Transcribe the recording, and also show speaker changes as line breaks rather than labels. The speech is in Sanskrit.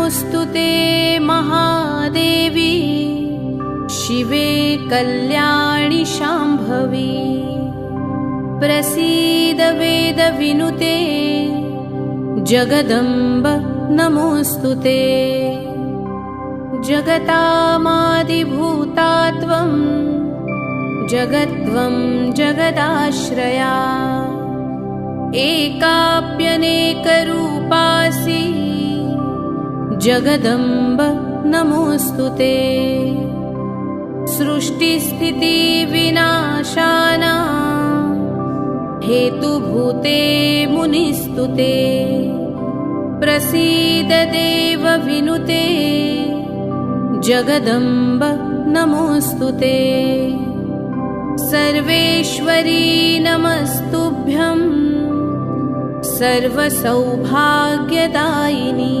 नमोऽस्तु ते महादेवी शिवे कल्याणि शाम्भवी। प्रसीद वेदविनुते जगदम्ब नमोऽस्तु ते। जगतामादिभूता त्वं जगत्त्वं जगदाश्रया। एकाप्यनेकरूपासि जगदम्ब नमोऽस्तु ते। सृष्टिस्थितिविनाशानां हेतुभूते मुनिस्तुते। प्रसीद देवविनुते जगदम्ब नमोऽस्तु ते। सर्वेश्वरी नमस्तुभ्यं सर्वसौभाग्यदायिनी।